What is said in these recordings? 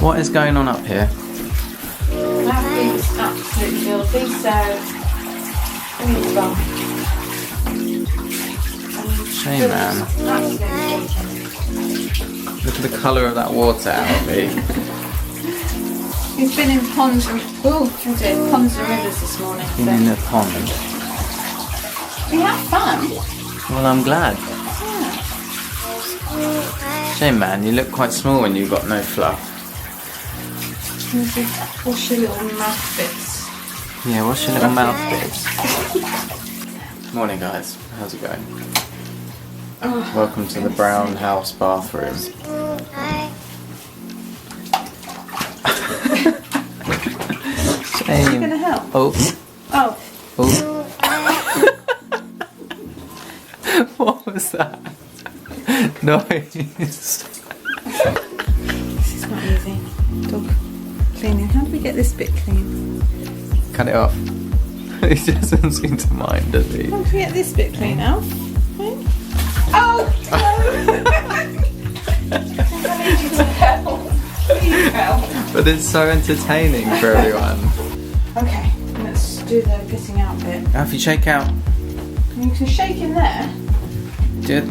What is going on up here? Alfie's absolutely filthy, so I need to bath. Shame, man. Look at the colour of that water, Alfie. He's been in ponds and ponds and rivers this morning. Been in a pond. We had fun. Well, I'm glad. Yeah. Shame, man. You look quite small when you've got no fluff. Wash your little mouth bits. Yeah, wash your little mouth bits. Morning, guys. How's it going? Oh, Welcome to the brown house bathroom. Are you going to help? Oh. Oh. Oh. What was that? Noise. This is not easy. Dog cleaning. How do we get this bit clean? Cut it off. He doesn't seem to mind, does he? How do we get this bit clean, Alf? Oh! No. I need you to help. Please help. But it's so entertaining for everyone. Okay, let's do the getting out bit. Alfie, shake out. You can shake in there. Do it.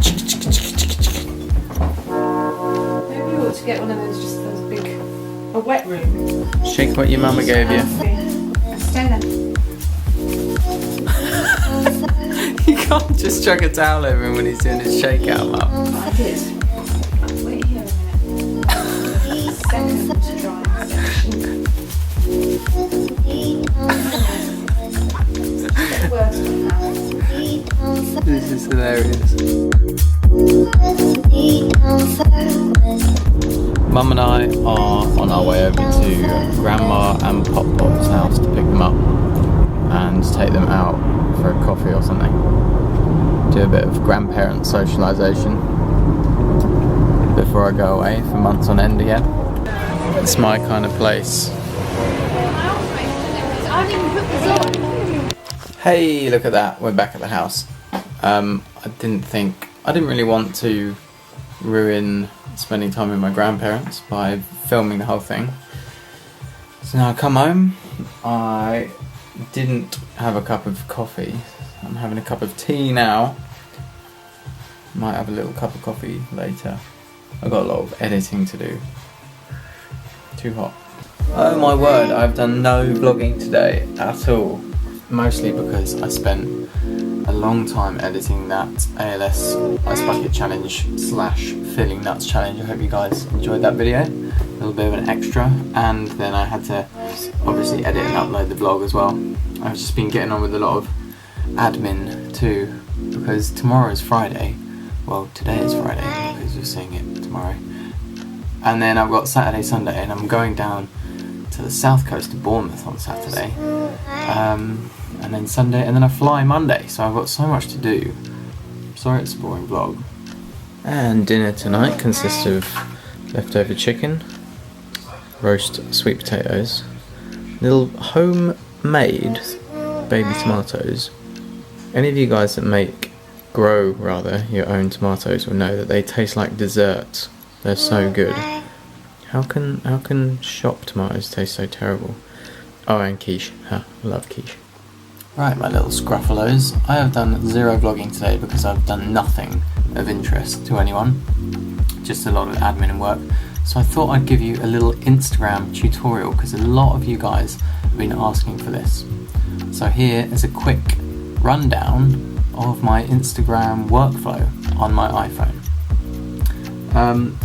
Maybe we ought to get one of those, just those big, a wet room. Shake what your mama gave you. Stay there. You can't just chuck a towel over him when he's doing his shake out, Mum. I did. Wait here a minute. Second drying section. Worse than that. This is hilarious. Mum and I are on our way over to Grandma and Pop Pop's house to pick them up and take them out for a coffee or something. Do a bit of grandparent socialisation before I go away for months on end again. It's my kind of place. Hey, look at that, we're back at the house. I didn't really want to ruin spending time with my grandparents by filming the whole thing. So now I come home, I didn't have a cup of coffee. I'm having a cup of tea now. Might have a little cup of coffee later. I've got a lot of editing to do. Too hot. Oh my word, I've done no vlogging today at all. Mostly because I spent a long time editing that ALS Ice Bucket Challenge / Filling Nuts Challenge. I hope you guys enjoyed that video. A little bit of an extra, and then I had to obviously edit and upload the vlog as well. I've just been getting on with a lot of admin too, because tomorrow is Friday. Well, today is Friday because you're seeing it tomorrow. And then I've got Saturday, Sunday, and I'm going down to the south coast of Bournemouth on Saturday. And then Sunday, and then I fly Monday, so I've got so much to do. Sorry it's a boring vlog. And dinner tonight consists of leftover chicken, roast sweet potatoes, little homemade baby tomatoes. Any of you guys that grow your own tomatoes will know that they taste like dessert. They're so good. How can shop tomatoes taste so terrible? Oh, and quiche. I love quiche. Right, my little scruffaloes. I have done 0 vlogging today because I've done nothing of interest to anyone. Just a lot of admin and work. So I thought I'd give you a little Instagram tutorial because a lot of you guys have been asking for this. So here is a quick rundown of my Instagram workflow on my iPhone.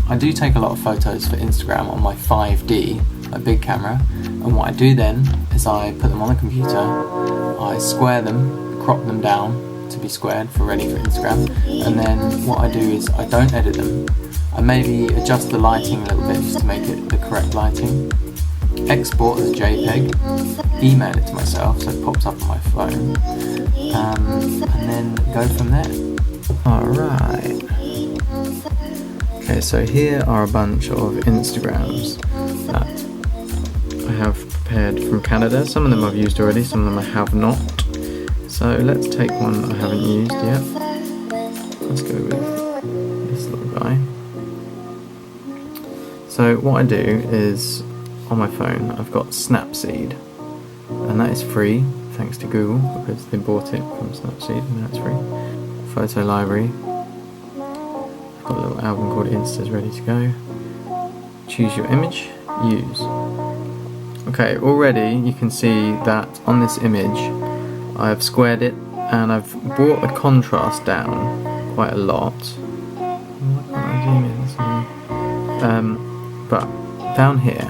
I do take a lot of photos for Instagram on my 5D, a big camera, and what I do then is I put them on the computer, I square them, crop them down to be squared for ready for Instagram, and then what I do is I don't edit them. I maybe adjust the lighting a little bit just to make it the correct lighting, export as JPEG, email it to myself so it pops up on my phone, and then go from there. Alright. Okay, so here are a bunch of Instagrams that I have prepared from Canada. Some of them I've used already, some of them I have not. So let's take one that I haven't used yet. Let's go with this little guy. So what I do is, on my phone, I've got Snapseed, and that is free, thanks to Google, because they bought it from Snapseed, and now it's free. Photo library. I've got a little album called Instas ready to go. Choose your image, use. Okay, already you can see that on this image I've squared it and I've brought the contrast down quite a lot. Why can't I zoom in? But down here,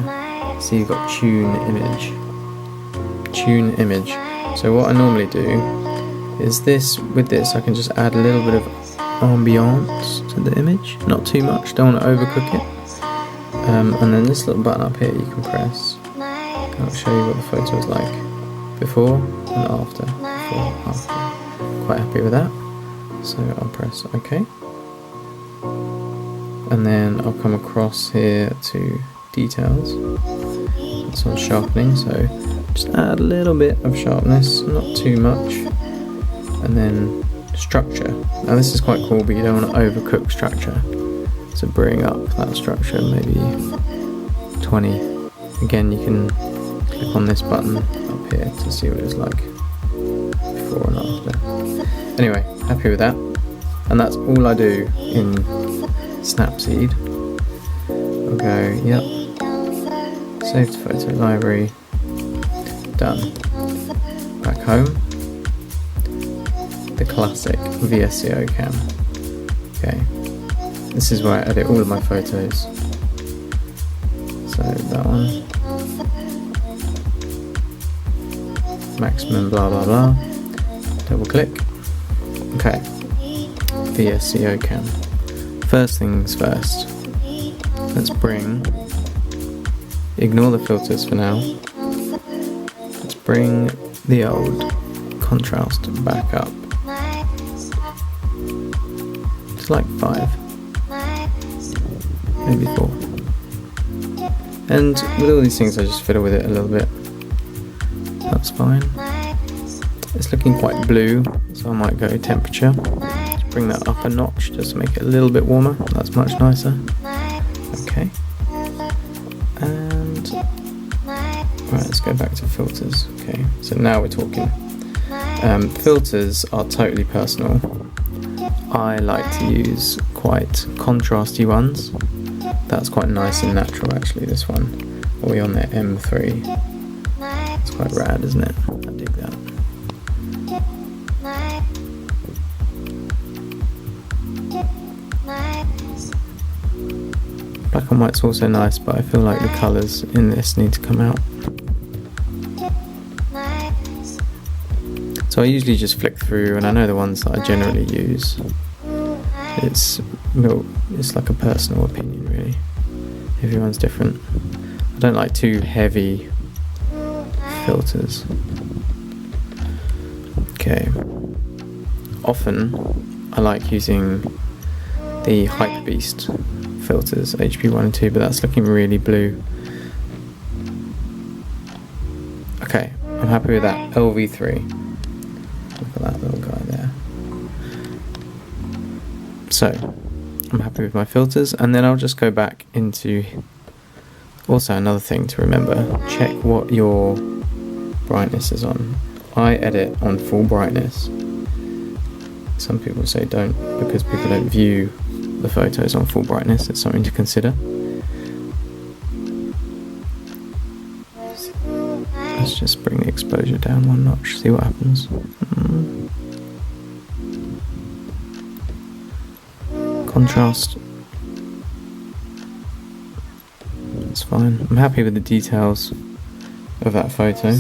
see you've got tune image. Tune image. So what I normally do is with this I can just add a little bit of ambiance to the image. Not too much, don't want to overcook it. And then this little button up here you can press. I'll show you what the photo is like before and after. Before, after. Quite happy with that. So I'll press OK. And then I'll come across here to details. It's on sharpening, so just add a little bit of sharpness, not too much. And then structure. Now this is quite cool, but you don't want to overcook structure. So bring up that structure, maybe 20. Again, you can click on this button up here to see what it's like before and after. Anyway, happy with that. And that's all I do in Snapseed. I'll go, yep, save to photo library, done. Back home, the classic VSCO cam. Okay, this is where I edit all of my photos. So that one. Maximum blah blah blah. Double click. Okay. VSCO cam. First things first. Let's ignore the filters for now. Let's bring the old contrast back up. It's like 5. Maybe 4. And with all these things I just fiddle with it a little bit. That's fine. It's looking quite blue, so I might go temperature. Just bring that up a notch just to make it a little bit warmer. That's much nicer. Okay. And right, let's go back to filters. Okay, so now we're talking. Filters are totally personal. I like to use quite contrasty ones. That's quite nice and natural actually, this one. Are we on there? M3. It's quite rad, isn't it? I dig that. Black and white's also nice, but I feel like the colours in this need to come out. So I usually just flick through, and I know the ones that I generally use. It's like a personal opinion really. Everyone's different. I don't like too heavy filters. Okay. Often I like using the Hype Beast filters, HP 1 and 2, but that's looking really blue. Okay, I'm happy with that. LV3. Look at that little guy there. So, I'm happy with my filters, and then I'll just go back into... Also, another thing to remember, check what your brightness is on. I edit on full brightness. Some people say don't, because people don't view the photos on full brightness. It's something to consider. Let's just bring the exposure down one notch, see what happens. Contrast. It's fine. I'm happy with the details of that photo.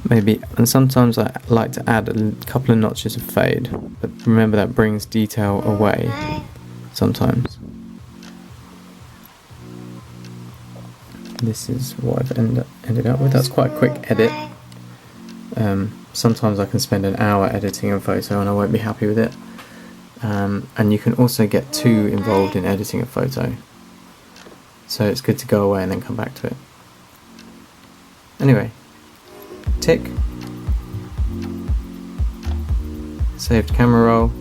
Maybe, and sometimes I like to add a couple of notches of fade, but remember that brings detail away sometimes. This is what I've ended up with. That's quite a quick edit. Sometimes I can spend an hour editing a photo and I won't be happy with it. And you can also get too involved in editing a photo. So it's good to go away and then come back to it. Anyway, tick. Saved camera roll.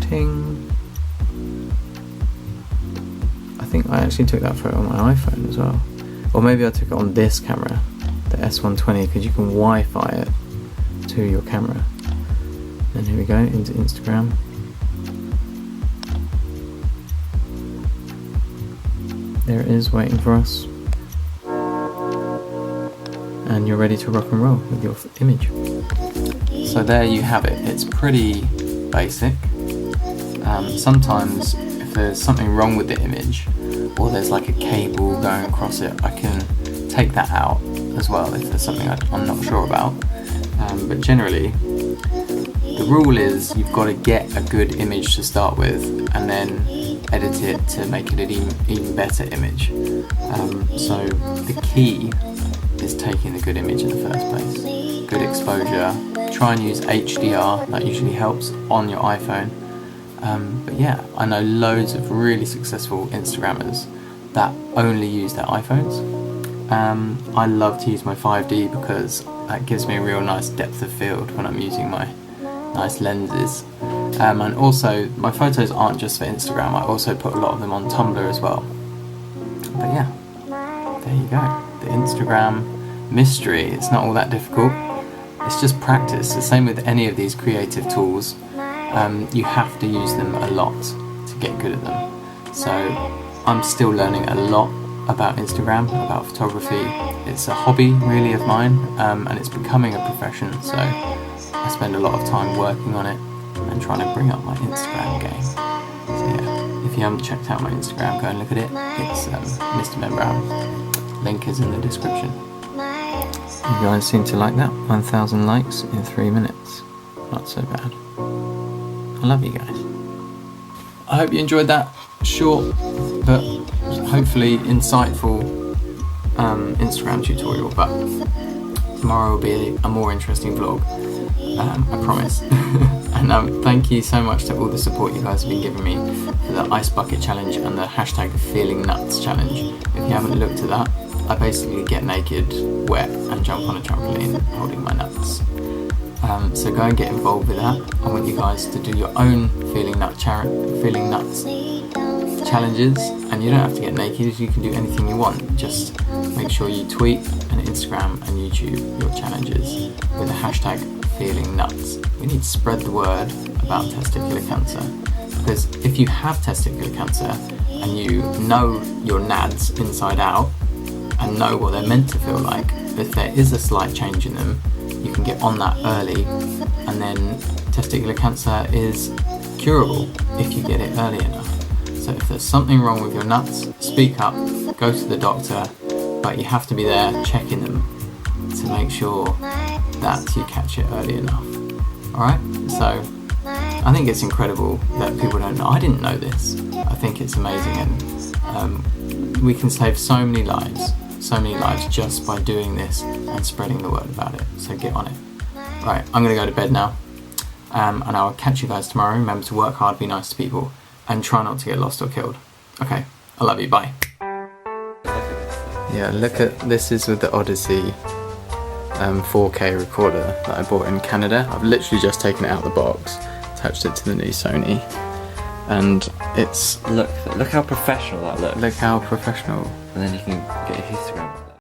Ting. think I actually took that photo on my iPhone as well. Or maybe I took it on this camera, the S120, because you can Wi-Fi it to your camera. And here we go, into Instagram. There it is, waiting for us. And you're ready to rock and roll with your image. So there you have it. It's pretty basic. Sometimes if there's something wrong with the image, or there's like a cable going across it, I can take that out as well if there's something I'm not sure about. But generally, the rule is you've got to get a good image to start with and then edit it to make it an even better image. So the key is taking the good image in the first place. Good exposure. Try and use HDR, that usually helps on your iPhone. But yeah, I know loads of really successful Instagrammers that only use their iPhones. I love to use my 5D because that gives me a real nice depth of field when I'm using my nice lenses. And also, my photos aren't just for Instagram, I also put a lot of them on Tumblr as well. But yeah, there you go. The Instagram mystery, it's not all that difficult. It's just practice. The same with any of these creative tools. You have to use them a lot to get good at them. So I'm still learning a lot about Instagram, about photography. It's a hobby really of mine, and it's becoming a profession. So I spend a lot of time working on it and trying to bring up my Instagram game. So yeah, if you haven't checked out my Instagram, go and look at it. It's Mr. Ben Brown. Link is in the description. You guys seem to like that. 1,000 likes in 3 minutes. Not so bad. I love you guys. I hope you enjoyed that short but hopefully insightful Instagram tutorial, but tomorrow will be a more interesting vlog, I promise. And thank you so much to all the support you guys have been giving me for the Ice Bucket Challenge and the hashtag Feeling Nuts Challenge. If you haven't looked at that, I basically get naked, wet and jump on a trampoline holding my nuts. So go and get involved with that. I want you guys to do your own Feeling Nuts challenges, and you don't have to get naked, you can do anything you want. Just make sure you tweet and Instagram and YouTube your challenges with the hashtag Feeling Nuts. We need to spread the word about testicular cancer, because if you have testicular cancer and you know your nads inside out and know what they're meant to feel like, if there is a slight change in them, you can get on that early, and then testicular cancer is curable if you get it early enough. So if there's something wrong with your nuts, speak up, go to the doctor, but you have to be there checking them to make sure that you catch it early enough. Alright, so I think it's incredible that people don't know. I didn't know this. I think it's amazing, and we can save so many lives just by doing this and spreading the word about it. So get on it. Right, I'm going to go to bed now, and I'll catch you guys tomorrow. Remember to work hard, be nice to people, and try not to get lost or killed. Okay, I love you, bye. Yeah, look at, this is with the Odyssey 4K recorder that I bought in Canada. I've literally just taken it out of the box, attached it to the new Sony, and it's... Look how professional that looks. Look how professional. And then you can get your Instagram.